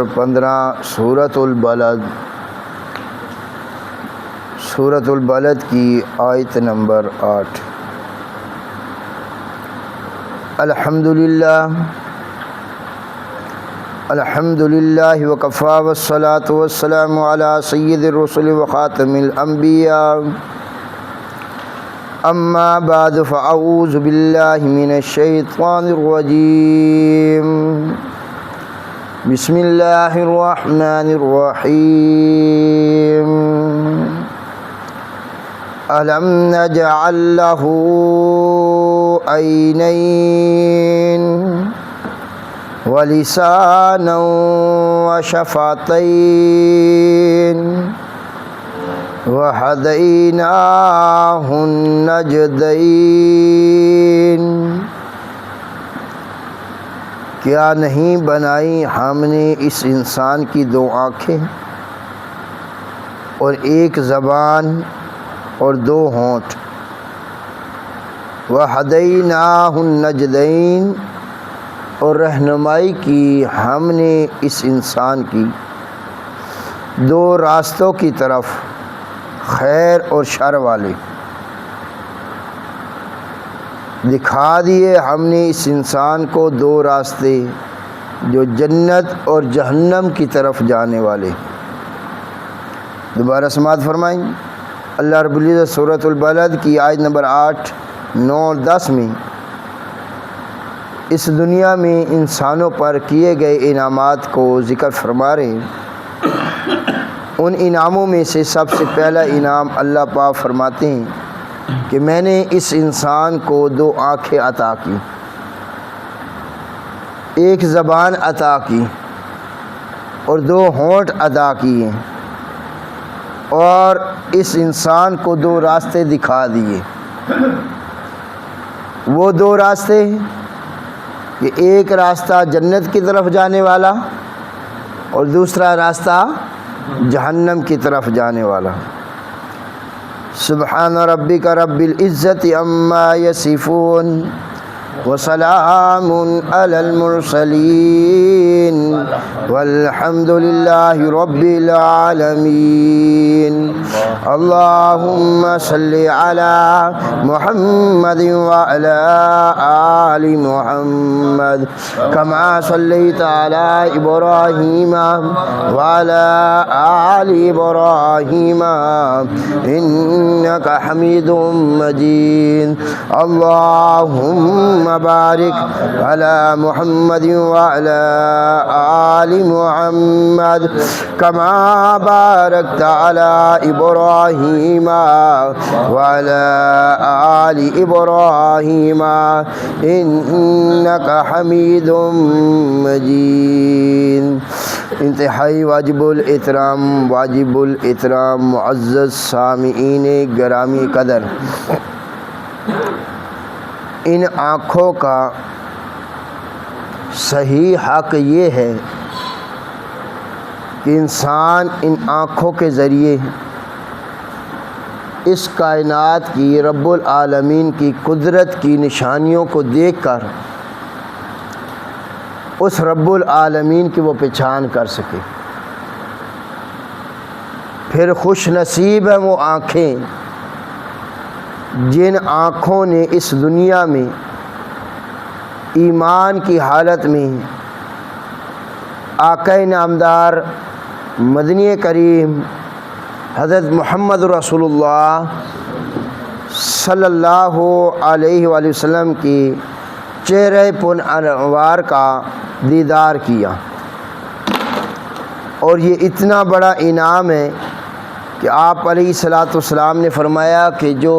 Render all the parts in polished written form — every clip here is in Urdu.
نمبر 15 سورۃ البلد، سورۃ البلد کی آیت نمبر 8۔ الحمدللہ وکفی والصلاۃ والسلام علی سید الرسل وخاتم الانبیاء، اما بعد فاعوذ باللہ من الشیطان الرجیم، بسم اللہ الرحمن الرحیم۔ الم نجعل لہ عینین ولسانا وشفتین وہدیناہ النجدین۔ کیا نہیں بنائی ہم نے اس انسان کی 2 آنکھیں اور 1 زبان اور 2 ہونٹ، وہدیناہ النجدین، اور رہنمائی کی ہم نے اس انسان کی 2 راستوں کی طرف، خیر اور شر والے۔ دکھا دیے ہم نے اس انسان کو 2 راستے جو جنت اور جہنم کی طرف جانے والے۔ دوبارہ سماعت فرمائیں۔ اللہ رب العزت سورۃ البلد کی آیت نمبر 8، 9 اور 10 میں اس دنیا میں انسانوں پر کیے گئے انعامات کو ذکر فرما رہے ہیں۔ ان انعاموں میں سے سب سے پہلا انعام اللہ پاک فرماتے ہیں کہ میں نے اس انسان کو 2 آنکھیں عطا کی، 1 زبان عطا کی اور 2 ہونٹ عطا کیے، اور اس انسان کو 2 راستے دکھا دیے۔ وہ 2 راستے کہ ایک راستہ جنت کی طرف جانے والا اور دوسرا راستہ جہنم کی طرف جانے والا۔ سبحان ربک رب العزت عما یصفون وسلام علی المرسلین والحمد للہ رب العالمین۔ اللہم صلی علی محمد وعلی آل محمد کما صلیت علی ابراہیم وعلی آل ابراہیم انک حمید مجید۔ اللہم بارک علی محمد وعلی آل محمد کما بارکت علی ابراہیم وعلی آل ابراہیم انک حمید مجید۔ انتہائی واجب الاحترام معزز سامعین گرامی قدر، ان آنکھوں کا صحیح حق یہ ہے کہ انسان ان آنکھوں کے ذریعے اس کائنات کی رب العالمین کی قدرت کی نشانیوں کو دیکھ کر اس رب العالمین کی وہ پہچان کر سکے۔ پھر خوش نصیب ہیں وہ آنکھیں جن آنکھوں نے اس دنیا میں ایمان کی حالت میں آقا نامدار مدنی کریم حضرت محمد رسول اللہ صلی اللہ علیہ وآلہ وسلم کی چہرہ پن انوار کا دیدار کیا، اور یہ اتنا بڑا انعام ہے کہ آپ علیہ الصلاۃ والسلام نے فرمایا کہ جو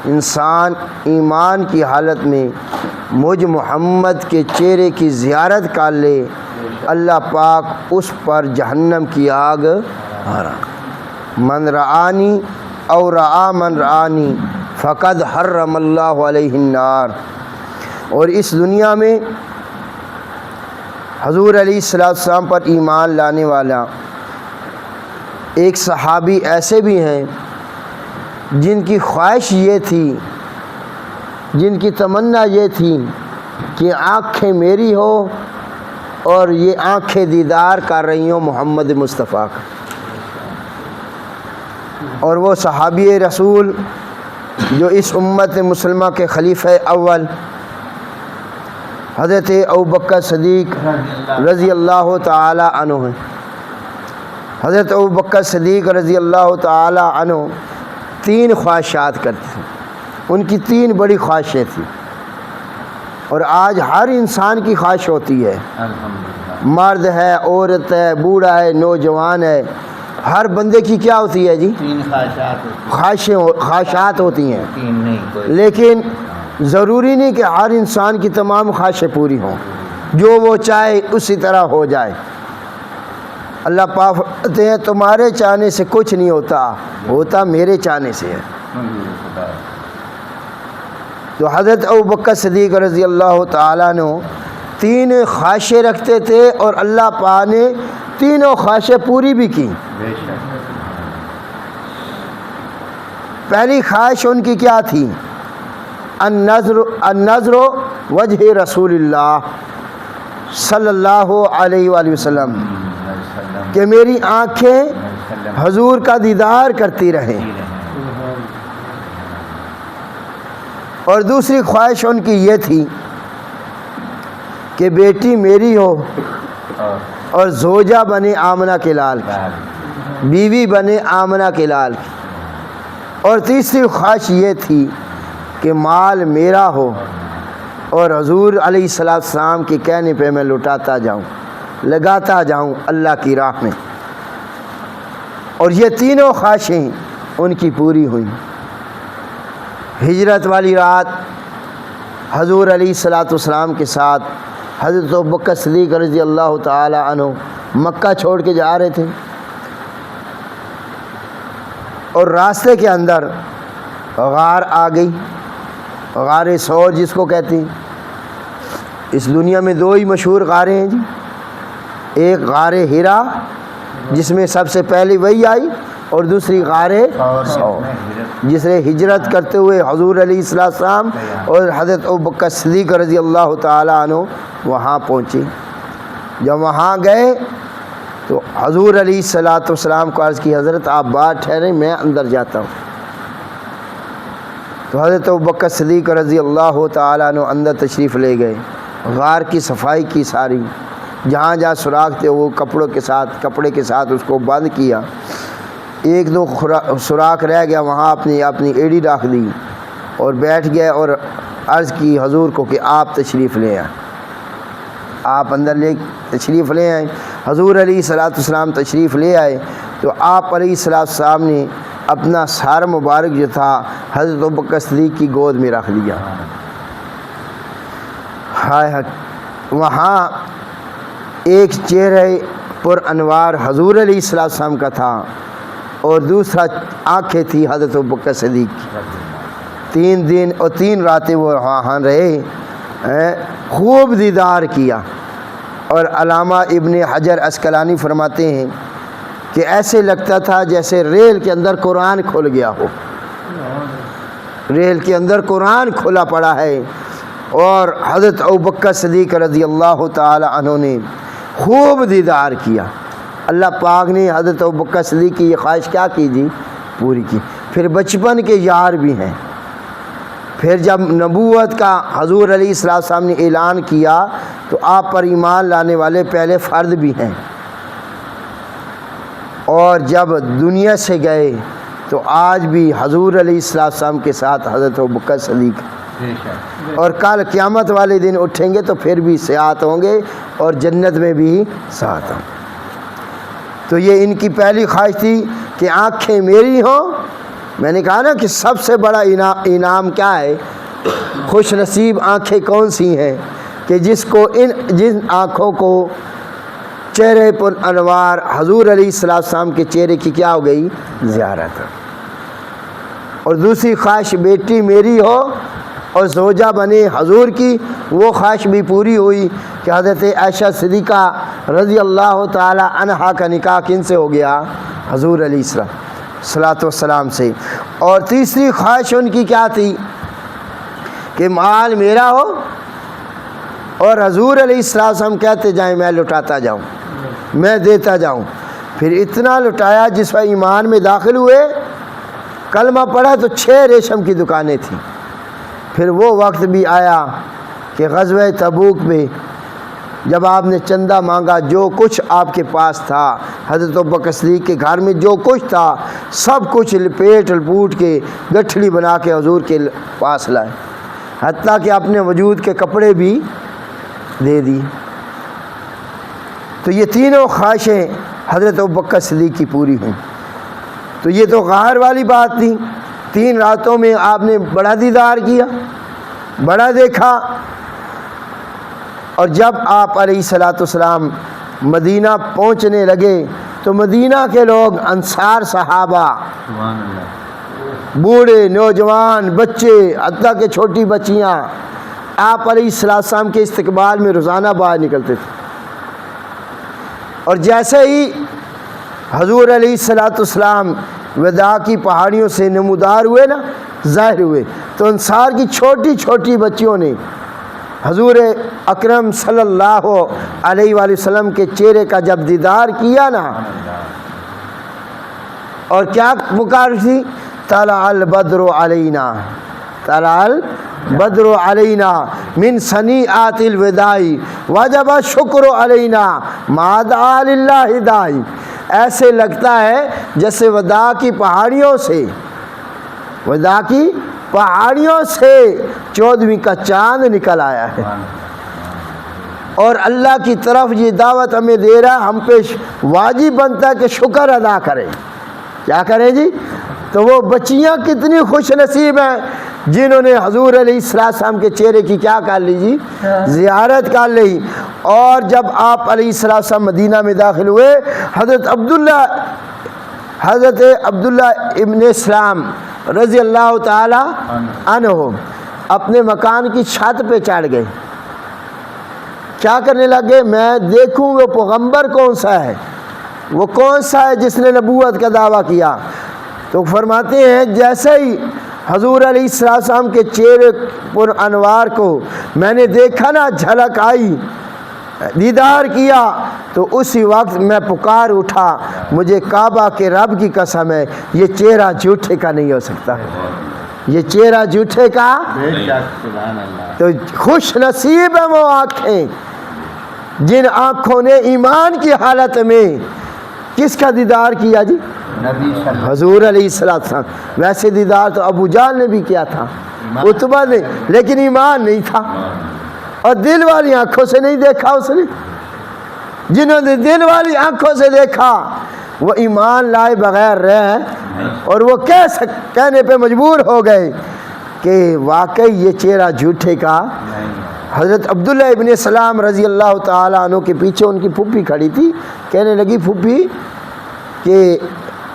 انسان ایمان کی حالت میں مجھ محمد کے چہرے کی زیارت کر لے، اللہ پاک اس پر جہنم کی آگ حرام۔ من رآنی او رآ من رآنی فقد حرم اللہ علیہ النار۔ اور اس دنیا میں حضور علیہ الصلاۃ والسلام پر ایمان لانے والا ایک صحابی ایسے بھی ہیں جن کی خواہش یہ تھی، جن کی تمنا یہ تھی کہ آنکھیں میری ہو اور یہ آنکھیں دیدار کر رہی ہوں محمد مصطفیٰ کا. اور وہ صحابی رسول جو اس امت مسلمہ کے خلیفہ اول حضرت ابوبکر صدیق رضی اللہ تعالی عنہ ہیں. حضرت ابوبکر صدیق رضی اللہ تعالی عنہ 3 خواہشات کرتے تھے. ان کی 3 بڑی خواہشیں تھیں، اور آج ہر انسان کی خواہش ہوتی ہے. مرد ہے، عورت ہے، بوڑھا ہے، نوجوان ہے، ہر بندے کی کیا ہوتی ہے جی؟ 3 خواہشات ہوتی ہیں. 3 نہیں کوئی. لیکن ضروری نہیں کہ ہر انسان کی تمام خواہشیں پوری ہوں. جو وہ چاہے اسی طرح ہو جائے. اللہ پاک فرماتے ہیں تمہارے چاہنے سے کچھ نہیں ہوتا میرے چاہنے سے ہے. تو حضرت ابوبکر صدیق رضی اللہ تعالیٰ نے 3 خواہشیں رکھتے تھے، اور اللہ پاک نے تینوں خواہشیں پوری بھی کی. پہلی خواہش ان کی کیا تھی؟ النظر وجہ رسول اللہ صلی اللہ علیہ وآلہ وسلم، کہ میری آنکھیں حضور کا دیدار کرتی رہیں. اور دوسری خواہش ان کی یہ تھی کہ بیٹی میری ہو اور زوجہ بنے آمنہ کے لال کی، بیوی بنے آمنہ کے لال کی. اور تیسری خواہش یہ تھی کہ مال میرا ہو اور حضور علیہ السلام کے کہنے پہ میں لٹاتا جاؤں، لگاتا جاؤں اللہ کی راہ میں. اور یہ تینوں خواہشیں ان کی پوری ہوئیں. ہجرت والی رات حضور علیہ السلام کے ساتھ حضرت ابوبکر صدیق رضی اللہ تعالی عنہ مکہ چھوڑ کے جا رہے تھے، اور راستے کے اندر غار آ گئی، غار ثور جس کو کہتے ہیں. اس دنیا میں 2 ہی مشہور غاریں ہیں جی. ایک غار ہرا جس میں سب سے پہلی وہی آئی، اور دوسری غار ثور جس نے ہجرت کرتے ہوئے حضور علیہ السلام اور حضرت ابوبکر صدیق رضی اللہ تعالی عنہ وہاں پہنچے. جب وہاں گئے تو حضور علیہ السلام کو عرض کی حضرت آپ باہر ٹھہریں، میں اندر جاتا ہوں. تو حضرت ابوبکر صدیق رضی اللہ تعالی عنہ اندر تشریف لے گئے. غار کی صفائی کی ساری، جہاں جہاں سوراخ تھے وہ کپڑے کے ساتھ اس کو بند کیا. 1-2 سوراخ رہ گیا، وہاں اپنی ایڑی رکھ دی اور بیٹھ گئے، اور عرض کی حضور کو کہ آپ تشریف لے آئیں، آپ اندر تشریف لے آئیں. حضور علیہ السلام تشریف لے آئے تو آپ علیہ السلام نے اپنا سار مبارک جو تھا حضرت ابوبکر صدیق کی گود میں رکھ دیا. وہاں ایک چہرہ پر انوار حضور علیہ السلام کا تھا، اور دوسرا آنکھیں تھی حضرت ابوبکر صدیق کی. 3 دن اور 3 راتیں وہ وہاں رہے، خوب دیدار کیا. اور علامہ ابن حجر عسقلانی فرماتے ہیں کہ ایسے لگتا تھا جیسے ریل کے اندر قرآن کھل گیا ہو. ریل کے اندر قرآن کھلا پڑا ہے. اور حضرت ابوبکر صدیق رضی اللہ تعالی عنہ نے خوب دیدار کیا. اللہ پاک نے حضرت ابوبکر صدیق کی یہ خواہش کیا کی جی؟ پوری کی. پھر بچپن کے یار بھی ہیں. پھر جب نبوت کا حضور علیہ السلام نے اعلان کیا تو آپ پر ایمان لانے والے پہلے فرد بھی ہیں. اور جب دنیا سے گئے تو آج بھی حضور علیہ السلام کے ساتھ حضرت ابوبکر صدیق، اور کل قیامت والے دن اٹھیں گے تو پھر بھی ساتھ ہوں گے، اور جنت میں بھی ساتھ ہوں. تو یہ ان کی پہلی خواہش تھی کہ آنکھیں میری ہوں. میں نے کہا نا کہ سب سے بڑا انعام کیا ہے؟ خوش نصیب آنکھیں کون سی ہیں کہ جن آنکھوں کو چہرے پر انوار حضور علیہ السلام کے چہرے کی کیا ہو گئی؟ زیارت. اور دوسری خواہش بیٹی میری ہو اور زوجہ بنے حضور کی، وہ خواہش بھی پوری ہوئی کہ حضرت عائشہ صدیقہ رضی اللہ تعالی عنہا کا نکاح کن سے ہو گیا؟ حضور علیہ السلام سے. اور تیسری خواہش ان کی کیا تھی؟ کہ مال میرا ہو اور حضور علیہ السلام کہتے جائیں میں لٹاتا جاؤں، میں دیتا جاؤں۔ پھر اتنا لٹایا جس وقت ایمان میں داخل ہوئے، کلمہ پڑھا تو 6 ریشم کی دکانیں تھیں۔ پھر وہ وقت بھی آیا کہ غزوہ تبوک میں جب آپ نے چندہ مانگا، جو کچھ آپ کے پاس تھا، حضرت ابوبکر صدیق کے گھر میں جو کچھ تھا سب کچھ لپیٹ لپوٹ کے گٹھڑی بنا کے حضور کے پاس لائے، حتیٰ کہ اپنے وجود کے کپڑے بھی دے دی۔ تو یہ تینوں خواہشیں حضرت ابوبکر صدیق کی پوری ہوئیں۔ تو یہ تو غار والی بات تھی، 3 راتوں میں آپ نے بڑا دیدار کیا، بڑا دیکھا۔ اور جب آپ علیہ الصلوۃ والسلام مدینہ پہنچنے لگے تو مدینہ کے لوگ، انصار صحابہ، سبحان اللہ، بوڑھے، نوجوان، بچے، حتیٰ کہ چھوٹی بچیاں آپ علیہ السلام کے استقبال میں روزانہ باہر نکلتے تھے۔ اور جیسے ہی حضور علیہ السلام وداع کی پہاڑیوں سے نمودار ہوئے نا، ظاہر ہوئے، تو انصار کی چھوٹی چھوٹی بچیوں نے حضور اکرم صلی اللہ علیہ وآلہ وسلم کے چہرے کا جب دیدار کیا نا، اور کیا پکار تھی؟ طلع البدر علینا، طلع البدر علینا من سنیعات الوداع وجب الشکر علینا ما دعا للہ داعی۔ ایسے لگتا ہے جیسے وداع کی پہاڑیوں سے، وداع کی پہاڑیوں سے 14ویں کا چاند نکل آیا ہے، اور اللہ کی طرف یہ دعوت ہمیں دے رہا ہے، ہم پہ واجب بنتا ہے کہ شکر ادا کریں۔ کیا کریں جی؟ تو وہ بچیاں کتنی خوش نصیب ہیں جنہوں نے حضور علیہ السلام کے چہرے کی کیا کر لی جی؟ زیارت کر لی۔ اور جب آپ علیہ السلام مدینہ میں داخل ہوئے، حضرت عبداللہ ابن اسلام رضی اللہ تعالی عنہ اپنے مکان کی چھت پہ چڑھ گئے۔ کیا کرنے لگے؟ میں دیکھوں وہ پیغمبر کون سا ہے، وہ کون سا ہے جس نے نبوت کا دعویٰ کیا۔ تو فرماتے ہیں جیسے ہی حضور علیہ السلام کے چہرے پر انوار کو میں نے دیکھا نا، جھلک آئی، دیدار کیا، تو اسی وقت میں پکار اٹھا، مجھے کعبہ کے رب کی قسم ہے یہ چہرہ جھوٹے کا نہیں ہو سکتا، یہ چہرہ جھوٹے کا۔ بے شک، سبحان اللہ۔ تو خوش نصیب ہیں وہ آنکھیں جن آنکھوں نے ایمان کی حالت میں کس کا دیدار کیا جی؟ نبی صلی اللہ حضور علیہ السلام۔ ویسے دیدار تو ابو جہل نے بھی کیا تھا، عتبہ نے، لیکن ایمان نہیں تھا، اور دل والی آنکھوں سے نہیں دیکھا اس نے۔ جنہوں نے دل والی آنکھوں سے دیکھا وہ ایمان لائے بغیر رہے، اور وہ کہنے پہ مجبور ہو گئے کہ واقعی یہ چہرہ جھوٹے کا۔ حضرت عبداللہ ابن سلام رضی اللہ تعالیٰ عنہ کے پیچھے ان کی پھوپھی کھڑی تھی، کہنے لگی پھوپھی کہ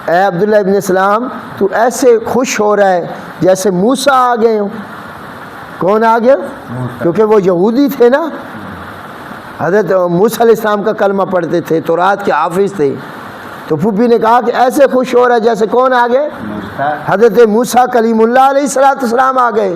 اے عبداللہ ابن سلام، تو ایسے خوش ہو رہا ہے جیسے موسیٰ آ گئے ہوں۔ کون آ گیا؟ کیونکہ وہ یہودی تھے نا، حضرت موسیٰ علیہ السلام کا کلمہ پڑھتے تھے، تورات کے حافظ تھے۔ تو پھوپھی نے کہا کہ ایسے خوش ہو رہا ہے جیسے کون آ گئے؟ حضرت موسیٰ کلیم اللہ علیہ السلام آ گئے۔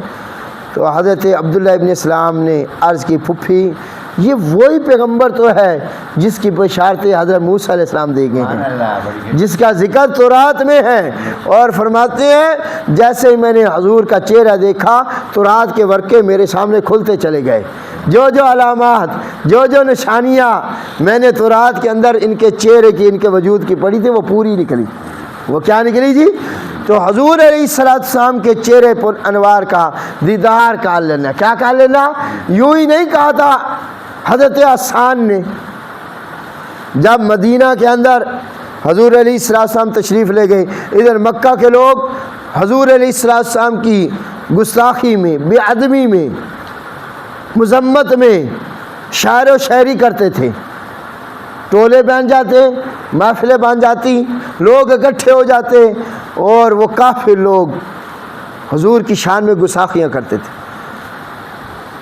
تو حضرت عبداللہ ابن السلام نے عرض کی، پھوپھی یہ وہی پیغمبر تو ہے جس کی بشارتیں حضرت موسیٰ علیہ السلام دے گئے ہیں، جس کا ذکر تورات میں ہے۔ اور فرماتے ہیں جیسے ہی میں نے حضور کا چہرہ دیکھا، تورات کے ورقے میرے سامنے کھلتے چلے گئے، جو جو علامات، جو جو نشانیاں میں نے تورات کے اندر ان کے چہرے کی، ان کے وجود کی پڑھی تھی، وہ پوری نکلی۔ وہ کیا نکلی جی؟ تو حضور علیہ السلام کے چہرے پر انوار کا دیدار کر لینا۔ کیا کر لینا؟ یوں ہی نہیں کہا تھا حضرت حسان نے، جب مدینہ کے اندر حضور علیہ السلام تشریف لے گئے، ادھر مکہ کے لوگ حضور علیہ السلام کی گستاخی میں، بے ادبی میں، مذمت میں شاعر و شاعری کرتے تھے، ٹولے بن جاتے، محفلیں بن جاتی، لوگ اکٹھے ہو جاتے، اور وہ کافر لوگ حضور کی شان میں گستاخیاں کرتے تھے۔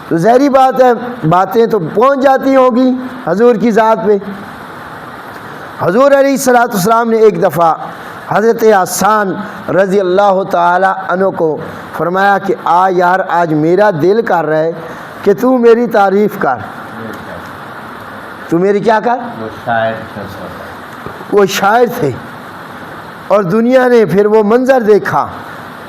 تو ظاہری بات ہے باتیں تو پہنچ جاتی ہوں گی حضور کی ذات پہ۔ حضور علیہ السلام نے ایک دفعہ حضرت حسان رضی اللہ تعالی عنہ کو فرمایا کہ یار آج میرا دل کر رہا ہے کہ تو میری تعریف کر، تو میری کیا کر؟ وہ شاعر تھے، وہ شاعر تھے اور دنیا نے پھر وہ منظر دیکھا،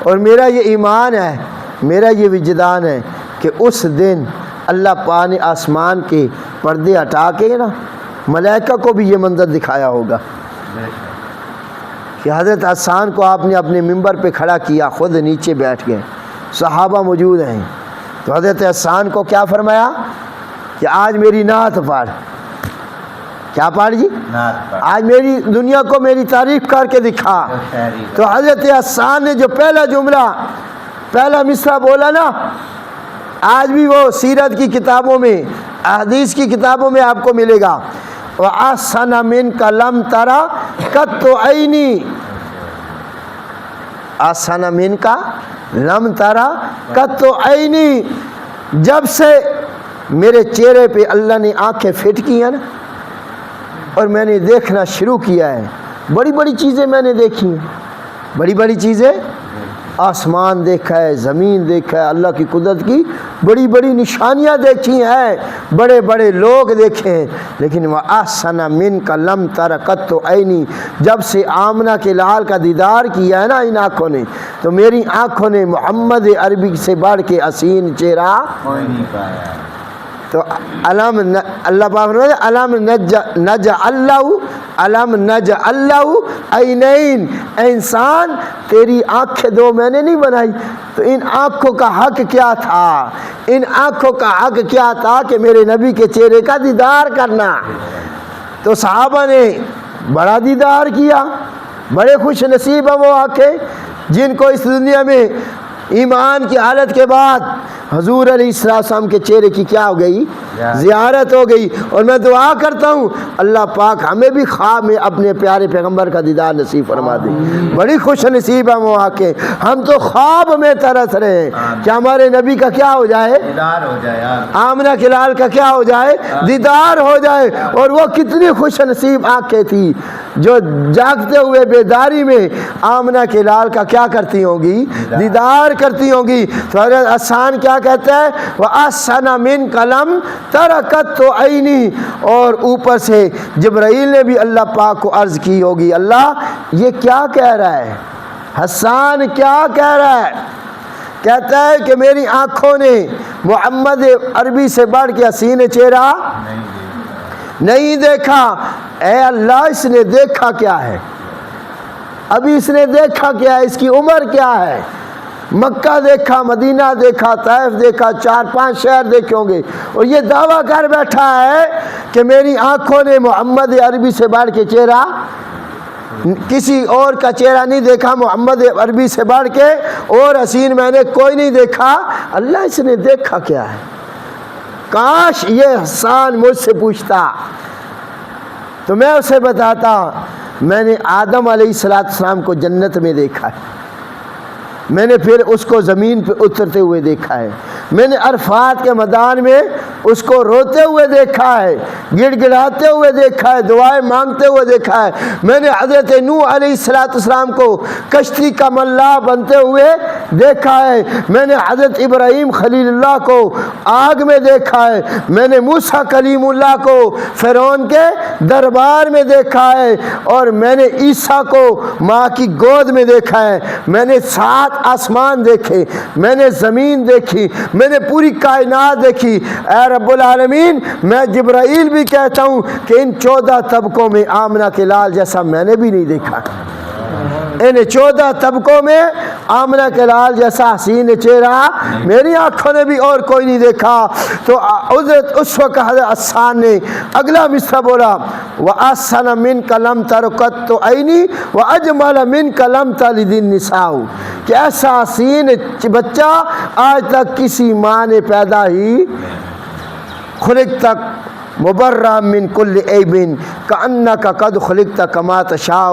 اور میرا یہ ایمان ہے، میرا یہ وجدان ہے کہ اس دن اللہ پاک نے آسمان کے پردے ہٹا کے نا ملائکہ کو بھی یہ منظر دکھایا ہوگا کہ حضرت حسان کو آپ نے اپنے ممبر پہ کھڑا کیا، خود نیچے بیٹھ گئے، صحابہ موجود ہیں، تو حضرت حسان کو کیا فرمایا کہ آج میری نعت پڑھ، کیا پڑھ جی؟ نعت پڑھ، آج میری دنیا کو میری تعریف کر کے دکھا۔ وہ شاعری تو حضرت حسان نے جو پہلا جملہ پہلا مصرع بولا نا، آج بھی وہ سیرت کی کتابوں میں، احادیث کی کتابوں میں آپ کو ملے گا، وَأَحْسَنَ مِنْكَ لَمْ تَرَ قَطُّ عَيْنِي، أَحْسَنَ مِنْكَ لَمْ تَرَ قَطُّ عَيْنِي، جب سے میرے چہرے پہ اللہ نے آنکھیں فٹ کی ہیں نا اور میں نے دیکھنا شروع کیا ہے، بڑی بڑی چیزیں میں نے دیکھی ہیں، بڑی بڑی چیزیں، آسمان دیکھا ہے، زمین دیکھا ہے، اللہ کی قدرت کی بڑی بڑی نشانیاں دیکھی ہیں، بڑے بڑے لوگ دیکھے ہیں، لیکن وَأَحْسَنَ مِنْكَ لَمْ تَرَ قَطُّ عَيْنِي، جب سے آمنہ کے لال کا دیدار کیا ہے نا ان آنکھوں نے، تو میری آنکھوں نے محمد عربی سے بڑھ کے حسین چہرہ کوئی نہیں پایا۔ تو اللہ پاک نے علم نجعل لہ عینین، اے انسان تیری آنکھیں دو میں نے نہیں بنائی، تو ان آنکھوں کا حق کیا تھا؟ ان آنکھوں کا حق کیا تھا کہ میرے نبی کے چہرے کا دیدار کرنا۔ تو صحابہ نے بڑا دیدار کیا، بڑے خوش نصیب ہیں وہ آنکھیں جن کو اس دنیا میں ایمان کی حالت کے بعد حضور علیہ السلام کے چہرے کی کیا ہو گئی؟ زیارت ہو گئی۔ اور میں دعا کرتا ہوں اللہ پاک ہمیں بھی خواب میں اپنے پیارے پیغمبر کا دیدار نصیب فرما دے۔ بڑی خوش نصیب ہے وہ آنکھیں، ہم تو خواب میں ترس رہے ہیں کہ ہمارے نبی کا کیا ہو جائے؟ دیدار ہو جائے یار، آمنہ کے لال کا کیا ہو جائے؟ دیدار ہو جائے۔ اور وہ کتنی خوش نصیب آنکھیں تھی جو جاگتے ہوئے بیداری میں آمنہ کے لال کا کیا کرتی ہوں گی؟ دیدار کرتی ہوں گی۔ تو حضرت حسان کیا کہتا ہے؟ وَأَحْسَنَ مِنْكَ لَمْ تَرَ قَطُّ عَيْنِي، اور اوپر سے جبرائیل نے بھی اللہ پاک کو عرض کی ہوگی اللہ یہ کیا کہہ رہا ہے؟ حسان کیا کہہ رہا ہے؟ کہتا ہے کہ میری آنکھوں نے محمد عربی سے بڑھ کے حسین چہرہ نہیں دیکھا۔ اے اللہ اس نے دیکھا کیا ہے؟ ابھی اس نے دیکھا کیا ہے؟ اس کی عمر کیا ہے؟ مکہ دیکھا، مدینہ دیکھا، طائف دیکھا، 4-5 شہر دیکھے ہوں گے، اور یہ دعویٰ کر بیٹھا ہے کہ میری آنکھوں نے محمد عربی سے بڑھ کے چہرہ، کسی اور کا چہرہ نہیں دیکھا محمد عربی سے بڑھ کے، اور حسین میں نے کوئی نہیں دیکھا۔ اللہ اس نے دیکھا کیا ہے؟ کاش یہ حسان مجھ سے پوچھتا تو میں اسے بتاتا میں نے آدم علیہ السلام کو جنت میں دیکھا ہے، میں نے پھر اس کو زمین پہ اترتے ہوئے دیکھا ہے، میں نے عرفات کے میدان میں اس کو روتے ہوئے دیکھا ہے، گڑ گڑاتے ہوئے دیکھا ہے، دعائیں مانگتے ہوئے دیکھا ہے، میں نے حضرت نوح علیہ السلام کو کشتی کا ملاح بنتے ہوئے دیکھا ہے، میں نے حضرت ابراہیم خلیل اللہ کو آگ میں دیکھا ہے، میں نے موسیٰ کلیم اللہ کو فرعون کے دربار میں دیکھا ہے، اور میں نے عیسیٰ کو ماں کی گود میں دیکھا ہے، میں نے 7 آسمان دیکھے، میں نے زمین دیکھی، میں نے پوری کائنات دیکھی۔ اے رب العالمین میں جبرائیل بھی کہتا ہوں کہ ان 14 طبقوں میں آمنہ کے لال جیسا میں نے بھی نہیں دیکھا، ان 14 طبقوں میں آمنہ کے لال جیسا حسین چہرہ میری آنکھوں نے بھی اور کوئی نہیں دیکھا۔ تو اس وقت حضرت حسان نے اگلا مصرع بولا وَأَحْسَنَ مِنْكَ لَمْ تَرَ قَطُّ عَيْنِي وَأَجْمَلَ مِنْكَ لَمْ تَلِدِ النِّسَاءُ، کہ ایسا حسین بچہ آج تک کسی ماں نے پیدا ہی خلقت مبرّا من کل عیب کأنک قد خلقت کما تشاء،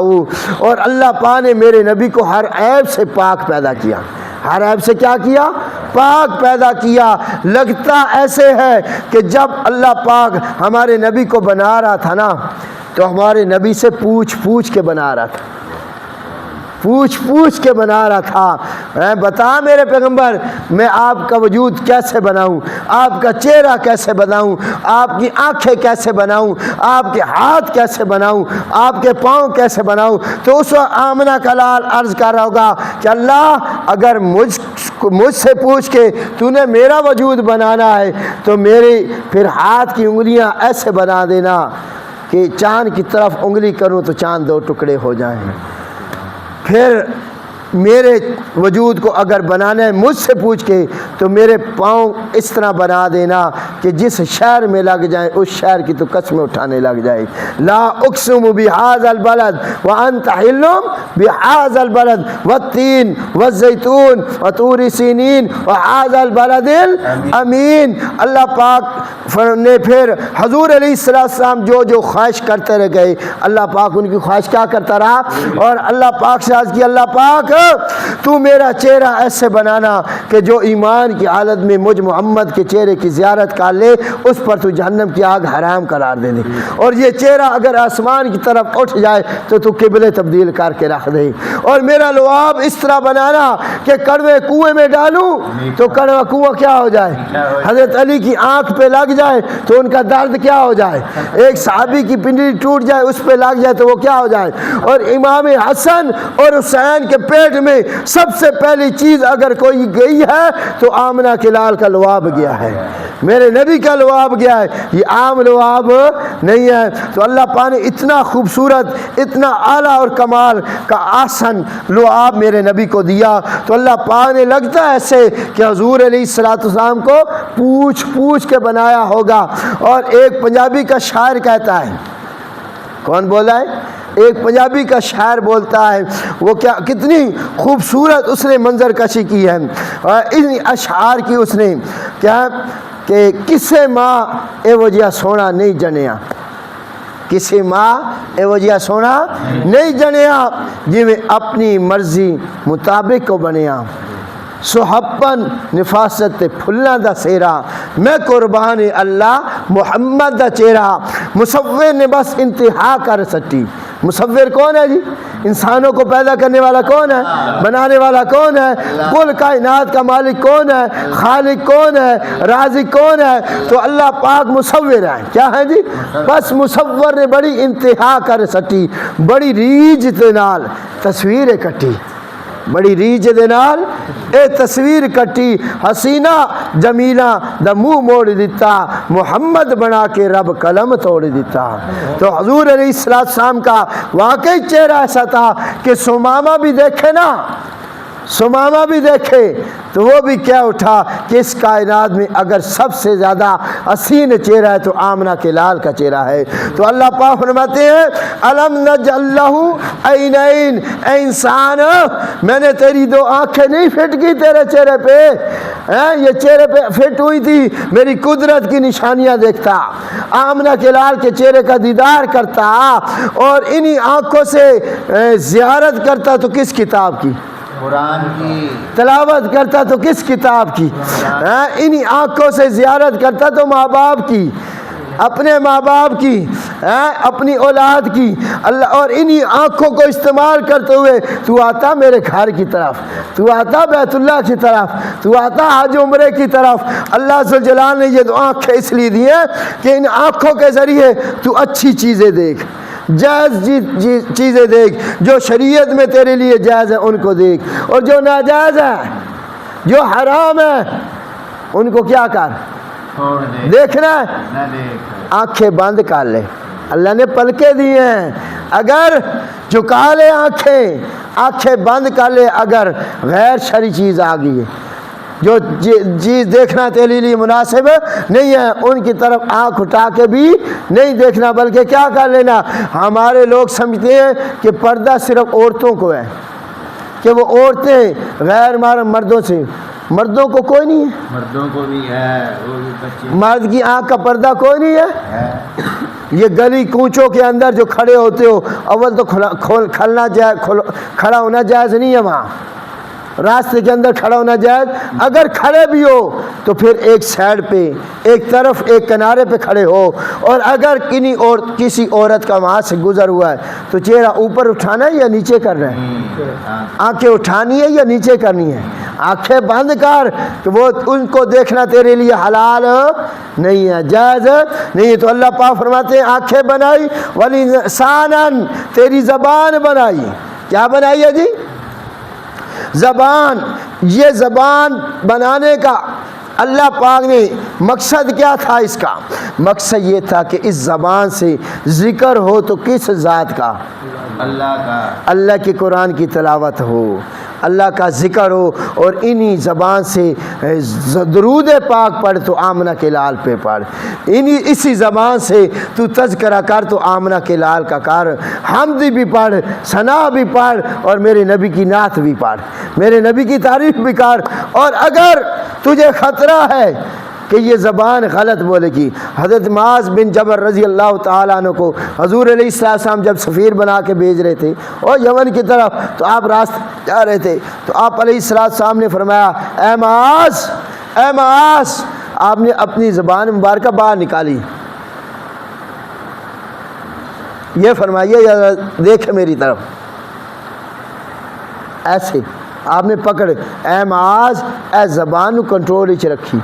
اور اللہ پاک نے میرے نبی کو ہر عیب سے پاک پیدا کیا، ہر عیب سے کیا کیا؟ پاک پیدا کیا۔ لگتا ایسے ہے کہ جب اللہ پاک ہمارے نبی کو بنا رہا تھا نا تو ہمارے نبی سے پوچھ پوچھ کے بنا رہا تھا، پوچھ پوچھ کے بنا رہا تھا، بتا میرے پیغمبر میں آپ کا وجود کیسے بناؤں، آپ کا چہرہ کیسے بناؤں، آپ کی آنکھیں کیسے بناؤں، آپ کے ہاتھ کیسے بناؤں، آپ کے پاؤں کیسے بناؤں۔ تو اس وقت آمنہ کا لال عرض کر رہا ہوگا کہ اللہ اگر مجھ سے پوچھ کے تو نے میرا وجود بنانا ہے تو میری پھر ہاتھ کی انگلیاں ایسے بنا دینا کہ چاند کی طرف انگلی کروں تو چاند 2 ٹکڑے ہو جائیں۔ پھر میرے وجود کو اگر بنانا ہے مجھ سے پوچھ کے تو میرے پاؤں اس طرح بنا دینا کہ جس شہر میں لگ جائیں اس شہر کی تو قسمیں اٹھانے لگ جائے۔ لا اقسم بہذا البلد وانت حل بہذا البلد والتین والزیتون وطور سینین وہذا البلد الامین۔ اللہ پاک نے پھر حضور علیہ السلام جو خواہش کرتے رہ گئے، اللہ پاک ان کی خواہش کیا کرتا رہا، اور اللہ پاک سے عرض کی اللہ پاک تو میرا چہرہ ایسے بنانا کہ جو ایمان کی حالت میں مجھ محمد کے چہرے کی زیارت کر لے اس پر تو جہنم کی آگ حرام قرار دے دے، اور یہ چہرہ اگر آسمان کی طرف اٹھ جائے تو قبلے تبدیل کر کے رکھ دے، اور میرا لعاب اس طرح بنانا کہ کڑوے کنویں میں ڈالوں تو کڑوا کنواں کیا ہو جائے، حضرت علی کی آنکھ پہ لگ جائے تو ان کا درد کیا ہو جائے، ایک صحابی کی پنڈلی ٹوٹ جائے اس پہ لگ جائے تو وہ کیا ہو جائے، اور امام حسن اور حسین کے پیٹ میں سب سے پہلی چیز اگر کوئی گئی ہے تو آمنہ کے لال کا لعاب گیا ہے، میرے نبی کا لعاب گیا ہے، یہ عام لعاب نہیں ہے۔ تو اللہ پاک نے اتنا خوبصورت، اتنا اعلیٰ اور کمال کا آسن لعاب میرے نبی کو دیا، تو اللہ پاک نے لگتا ہے ایسے کہ حضور علیہ السلام کو پوچھ پوچھ کے بنایا ہوگا۔ اور ایک پنجابی کا شاعر کہتا ہے، کون بولا ہے، ایک پنجابی کا شاعر بولتا ہے، وہ کیا کتنی خوبصورت اس نے منظر کشی کی ہے، ان اشعار کی اس نے کیا کہ کسے ماں اے وجہ سونا نہیں جنیا، کسی ماں اے وجہ سونا نہیں جنیا، جی میں اپنی مرضی مطابق کو بنیا، سحبن نفاست پھلنا دا سیرا، میں قربان اللہ محمد دا چہرہ، مصور نے بس انتہا کر سٹی۔ مصور کون ہے جی؟ انسانوں کو پیدا کرنے والا کون ہے، بنانے والا کون ہے، کل کائنات کا مالک کون ہے، خالق کون ہے، رازق کون ہے، تو اللہ پاک مصور ہے، کیا ہے جی، بس مصور نے بڑی انتہا کر سٹی، بڑی ریج دے نال تصویر کٹی، بڑی ریج دے نال اے تصویر کٹی، حسینہ جمیلہ دا منہ موڑ دیتا، محمد بنا کے رب قلم توڑ دیتا۔ تو حضور علیہ السلام کا واقعی چہرہ ایسا تھا کہ سمامہ بھی دیکھے نا، سمامہ بھی دیکھے تو وہ بھی کیا اٹھا کہ اس کائنات میں اگر سب سے زیادہ حسین چہرہ ہے تو آمنہ کے لال کا چہرہ ہے۔ تو اللہ پاک فرماتے ہیں الم نجعل لہ عینین، اے انسان میں نے تیری 2 آنکھیں نہیں فٹ کی تیرے چہرے پہ، یہ چہرے پہ فٹ ہوئی تھی، میری قدرت کی نشانیاں دیکھتا، آمنہ کے لال کے چہرے کا دیدار کرتا، اور انہی آنکھوں سے زیارت کرتا تو کس کتاب کی، قرآن کی تلاوت کرتا تو کس کتاب کی، انہی آنکھوں سے زیارت کرتا تو ماں باپ کی، اپنے ماں باپ کی، اپنی اولاد کی، اللہ، اور انہی آنکھوں کو استعمال کرتے ہوئے تو آتا میرے گھر کی طرف، تو آتا بیت اللہ کی طرف، تو آتا حج عمرے کی طرف۔ اللہ ذوالجلال نے یہ 2 آنکھیں اس لیے دی ہیں کہ ان آنکھوں کے ذریعے تو اچھی چیزیں دیکھ، جائز چیزیں دیکھ، جو شریعت میں تیرے لیے جائز ہے ان کو دیکھ، اور جو ناجائز ہے، جو حرام ہے ان کو کیا کر، چھوڑ دے، دیکھنا ہے، نہ دیکھ، آنکھیں بند کر لے۔ اللہ نے پلکیں دی ہیں، اگر جھکا لے آنکھیں بند کر لے، اگر غیر شرعی چیز آ گئی ہے، جو چیز دیکھنا تیرے لیے مناسب نہیں ہے ان کی طرف آنکھ اٹھا کے بھی نہیں دیکھنا، بلکہ کیا کر لینا۔ ہمارے لوگ سمجھتے ہیں کہ پردہ صرف عورتوں کو ہے، کہ وہ عورتیں غیر محرم مردوں سے، مردوں کو کوئی نہیں ہے، مردوں کو بھی ہے، وہ بھی بچے مرد کی آنکھ کا پردہ کوئی نہیں ہے۔ ہے، یہ گلی کوچوں کے اندر جو کھڑے ہوتے ہو، اول تو کھڑا ہونا جائز نہیں ہے وہاں، راستے کے اندر کھڑا ہونا جائز، اگر کھڑے بھی ہو تو پھر ایک سائڈ پہ، ایک طرف، ایک کنارے پہ کھڑے ہو، اور اگر کسی عورت کا وہاں سے گزر ہوا ہے تو چہرہ اوپر اٹھانا ہے یا نیچے کرنا ہے؟ آنکھیں اٹھانی ہے یا نیچے کرنی ہے؟ آنکھیں بند کر کہ وہ ان کو دیکھنا تیرے لیے حلال نہیں ہے، جائز نہیں ہے۔ تو اللہ پاک فرماتے ہیں آنکھیں بنائی، وَلِسَانًا، تیری زبان بنائی۔ کیا بنائی ہے جی؟ زبان۔ یہ زبان بنانے کا اللہ پاک نے مقصد کیا تھا؟ اس کا مقصد یہ تھا کہ اس زبان سے ذکر ہو تو کس ذات کا؟ اللہ کا۔ اللہ کے قرآن کی تلاوت ہو، اللہ کا ذکر ہو، اور انہی زبان سے درود پاک پڑھ تو آمنہ کے لال پہ پڑھ، اسی زبان سے تو تذکرہ کر تو آمنہ کے لال کا کر، حمد بھی پڑھ، ثنا بھی پڑھ، اور میرے نبی کی نعت بھی پڑھ، میرے نبی کی تعریف بھی کر۔ اور اگر تجھے خطرہ ہے کہ یہ زبان غلط بولے گی، حضرت معاذ بن جبل رضی اللہ تعالیٰ عنہ کو حضور علیہ السلام جب سفیر بنا کے بھیج رہے تھے اور یمن کی طرف، تو آپ راستے جا رہے تھے، تو آپ علیہ السلام نے فرمایا اے معاذ، اے معاذ، آپ نے اپنی زبان مبارکہ باہر نکالی، یہ فرمائیے یا دیکھے میری طرف، ایسے آپ نے پکڑ، اے معاذ، اے زبان کنٹرول وچ رکھی،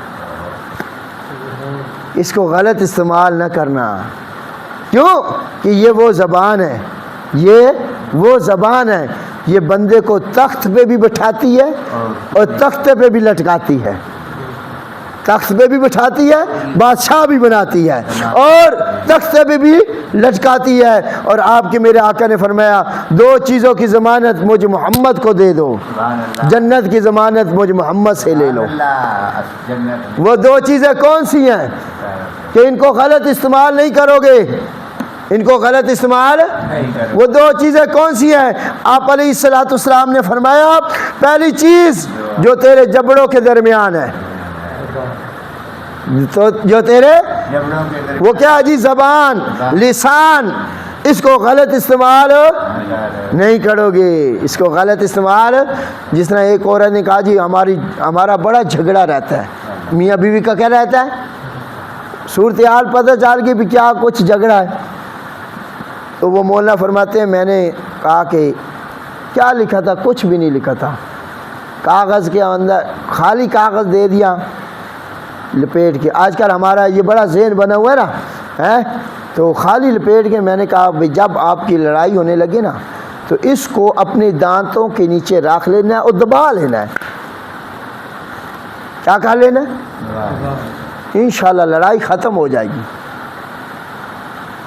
اس کو غلط استعمال نہ کرنا۔ کیوں کہ یہ وہ زبان ہے، یہ وہ زبان ہے، یہ بندے کو تخت پہ بھی بٹھاتی ہے اور تخت پہ بھی لٹکاتی ہے، تخت پہ بھی بٹھاتی ہے، بادشاہ بھی بناتی ہے، اور تخت پہ بھی لٹکاتی ہے۔ اور آپ کے میرے آقا نے فرمایا دو چیزوں کی ضمانت مجھ محمد کو دے دو، جنت کی ضمانت مجھ محمد سے لے لو۔ وہ دو چیزیں کون سی ہیں کہ ان کو غلط استعمال نہیں کرو گے؟ ان کو غلط استعمال، وہ دو چیزیں کون سی ہیں؟ آپ علیہ السلام نے فرمایا پہلی چیز جو تیرے جبڑوں کے درمیان ہے، تو جو تیرے وہ کیا جی؟ زبان، لسان، اس کو غلط استعمال نہیں کرو گے، اس کو غلط استعمال۔ جس طرح ایک عورت نے کہا جی ہمارا بڑا جھگڑا رہتا ہے، میاں بیوی کا کیا رہتا ہے؟ صورتحال پتہ چل گئی بھی کیا کچھ جھگڑا ہے، تو وہ مولانا فرماتے ہیں میں نے کہا کہ کیا لکھا تھا؟ کچھ بھی نہیں لکھا تھا، کاغذ کے اندر خالی کاغذ دے دیا لپیٹ کے۔ آج کل ہمارا یہ بڑا ذہن بنا ہوا ہے نا، تو خالی لپیٹ کے میں نے کہا بھائی جب آپ کی لڑائی ہونے لگے نا تو اس کو اپنے دانتوں کے نیچے رکھ لینا ہے اور دبا لینا ہے۔ کیا کر لینا ہے؟ انشاءاللہ لڑائی ختم ہو جائے گی۔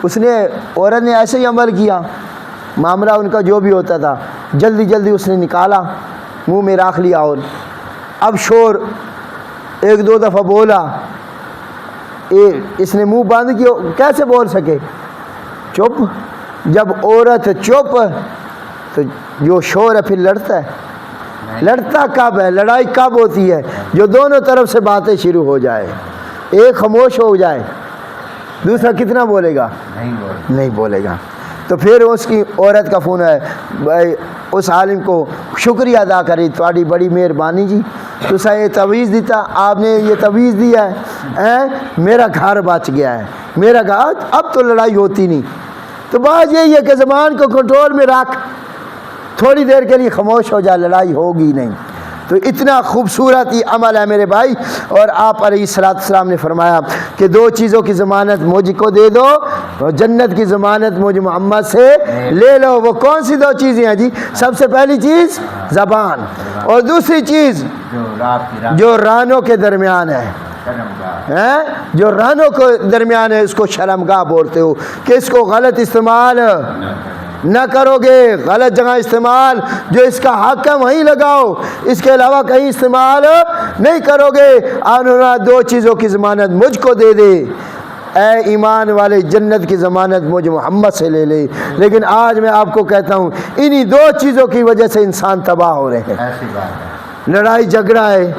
اس نے، عورت نے ایسے ہی عمل کیا، معاملہ ان کا جو بھی ہوتا تھا جلدی جلدی اس نے نکالا، منہ میں رکھ لیا، اور اب شور ایک دو دفعہ بولا، اس نے منہ بند کیا، کیسے بول سکے؟ چپ۔ جب عورت چپ تو جو شور ہے پھر لڑتا ہے، لڑتا کب ہے؟ لڑائی کب ہوتی ہے؟ جو دونوں طرف سے باتیں شروع ہو جائے، ایک خاموش ہو جائے، دوسرا کتنا بولے گا؟ نہیں بولے گا۔ تو پھر اس کی عورت کا فون ہے، بھائی اس عالم کو شکریہ ادا کری، تھوڑی بڑی مہربانی جی، تسا یہ تویز دیتا، آپ نے یہ تویز دیا ہے، میرا گھر بچ گیا ہے، میرا گھر، اب تو لڑائی ہوتی نہیں۔ تو بات یہی ہے کہ زبان کو کنٹرول میں رکھ، تھوڑی دیر کے لیے خاموش ہو جائے، لڑائی ہوگی نہیں۔ تو اتنا خوبصورت یہ عمل ہے میرے بھائی۔ اور آپ علیہ السلام نے فرمایا کہ دو چیزوں کی ضمانت مجھ کو دے دو اور جنت کی ضمانت مجھ محمد سے لے لو۔ وہ کون سی دو چیزیں ہیں جی؟ سب سے پہلی چیز زبان، اور دوسری چیز جو رانوں کے درمیان ہے، جو رانوں کے درمیان ہے، اس کو شرمگاہ بولتے ہو کہ اس کو غلط استعمال نہ کرو گے، غلط جگہ استعمال، جو اس کا حق ہے وہیں لگاؤ، اس کے علاوہ کہیں استعمال نہیں کرو گے۔ آنونا دو چیزوں کی ضمانت مجھ کو دے دے، اے ایمان والے جنت کی ضمانت مجھ محمد سے لے لے۔ لیکن آج میں آپ کو کہتا ہوں انہی دو چیزوں کی وجہ سے انسان تباہ ہو رہے ہیں۔ لڑائی جھگڑا ہے،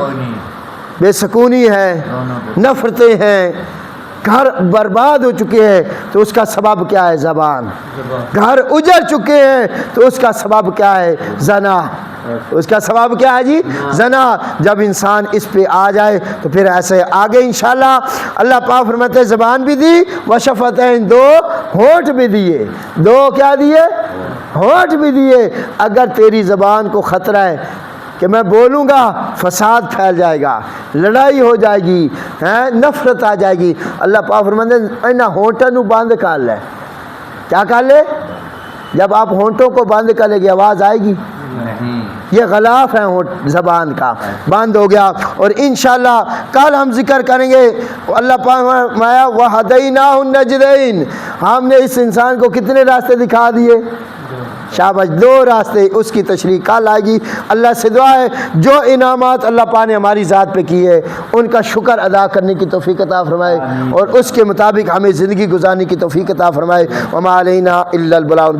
بے سکونی ہے، نفرتیں ہیں، گھر برباد ہو چکے ہیں، تو اس کا سبب کیا ہے؟ زبان۔ گھر اجڑ چکے ہیں تو اس کا سبب کیا ہے؟ زنا۔ اس کا ثواب کیا ہے جی؟ زنا۔ جب انسان اس پہ آ جائے تو پھر ایسے آگے انشاءاللہ اللہ پاک فرماتے ہیں زبان بھی دی وشفتین، دو ہونٹ بھی دیے، دو کیا دیے؟ ہونٹ بھی دیے۔ اگر تیری زبان کو خطرہ ہے کہ میں بولوں گا فساد پھیل جائے گا، لڑائی ہو جائے گی، نفرت آ جائے گی، اللہ پاک فرماتے ہیں اینا ہونٹاں نو بند کر لے۔ کیا کر لے؟ جب آپ ہونٹوں کو بند کر لے گی آواز آئے گی نہیں، یہ غلاف ہے ہونٹ زبان کا، بند ہو گیا۔ اور انشاءاللہ کل ہم ذکر کریں گے اللہ پاک فرمایا وَهَدَيْنَاهُ النَّجْدَيْنِ، ہم نے اس انسان کو کتنے راستے دکھا دیے؟ شاباش، دو راستے۔ اس کی تشریح کل آئے گی۔ اللہ سے دعا ہے جو انعامات اللہ پاک نے ہماری ذات پہ کیے ان کا شکر ادا کرنے کی توفیق عطا فرمائے اور اس کے مطابق ہمیں زندگی گزارنے کی توفیق عطا فرمائے۔ وَمَا عَلَيْنَا إِلَّا الْبَلَاغُ